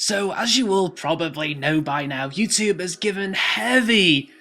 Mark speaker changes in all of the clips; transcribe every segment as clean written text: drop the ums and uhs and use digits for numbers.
Speaker 1: So as you all probably know by now, YouTube has given heavy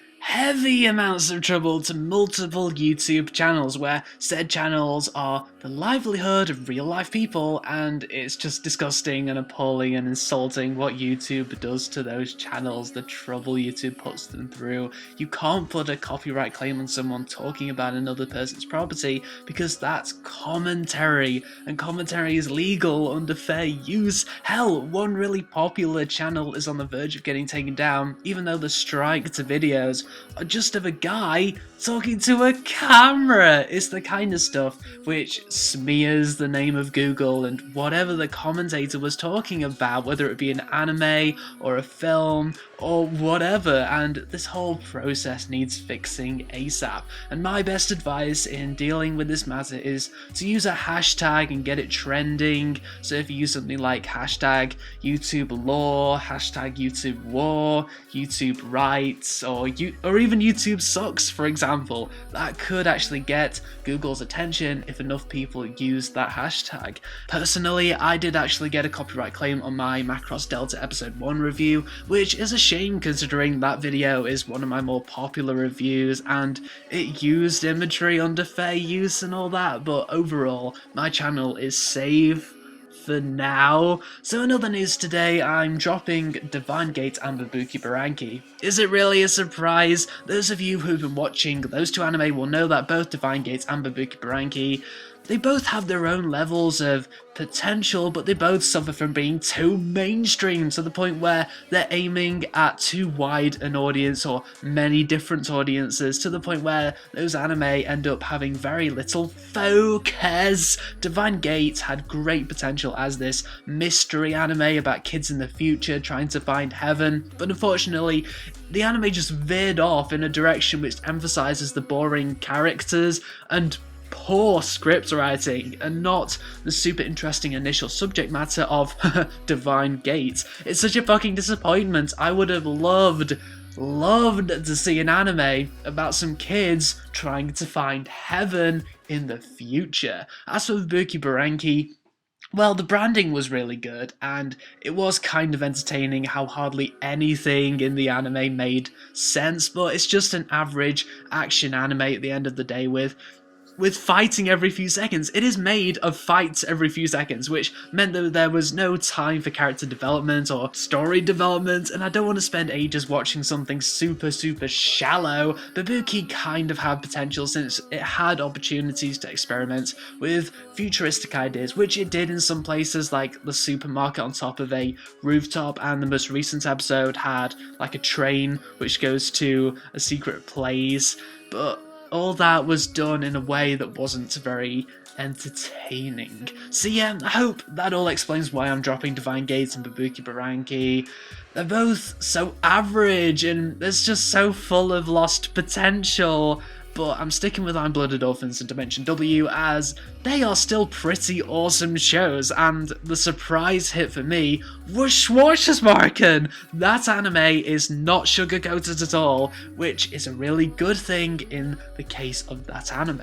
Speaker 1: amounts of trouble to multiple YouTube channels where said channels are the livelihood of real life people, and it's just disgusting and appalling and insulting what YouTube does to those channels, the trouble YouTube puts them through. You can't put a copyright claim on someone talking about another person's property because that's commentary, and commentary is legal under fair use. Hell, one really popular channel is on the verge of getting taken down, even though the strike to videos are just of a guy talking to a camera. It's the kind of stuff which smears the name of Google and whatever the commentator was talking about, whether it be an anime or a film or whatever, and this whole process needs fixing ASAP. And my best advice in dealing with this matter is to use a hashtag and get it trending. So if you use something like hashtag YouTube law, hashtag YouTube war, YouTube rights, or even YouTube sucks, for example, that could actually get Google's attention if enough people use that hashtag. Personally, I did actually get a copyright claim on my Macross Delta episode 1 review, which is a shame considering that video is one of my more popular reviews and it used imagery under fair use and all that, but overall, my channel is safe for now. So in other news today, I'm dropping Divine Gate and Bubuki Buranki. Is it really a surprise? Those of you who've been watching those two anime will know that both Divine Gate and Bubuki Buranki, they both have their own levels of potential, but they both suffer from being too mainstream to the point where they're aiming at too wide an audience or many different audiences, to the point where those anime end up having very little focus. Divine Gate had great potential as this mystery anime about kids in the future trying to find heaven, but unfortunately the anime just veered off in a direction which emphasizes the boring characters and poor script writing, and not the super interesting initial subject matter of Divine Gate. It's such a fucking disappointment. I would have loved to see an anime about some kids trying to find heaven in the future. As for Bubuki Buranki, well, the branding was really good, and it was kind of entertaining how hardly anything in the anime made sense, but it's just an average action anime at the end of the day with fighting every few seconds. It is made of fights every few seconds, which meant that there was no time for character development or story development, and I don't want to spend ages watching something super shallow. Bubuki kind of had potential since it had opportunities to experiment with futuristic ideas, which it did in some places, like the supermarket on top of a rooftop, and the most recent episode had like a train which goes to a secret place, but all that was done in a way that wasn't very entertaining. So yeah, I hope that all explains why I'm dropping Divine Gate and Bubuki Buranki. They're both so average and it's just so full of lost potential, but I'm sticking with Iron Blooded Orphans and Dimension W as they are still pretty awesome shows, and the surprise hit for me was Schwarzmarken! That anime is not sugar-coated at all, which is a really good thing in the case of that anime.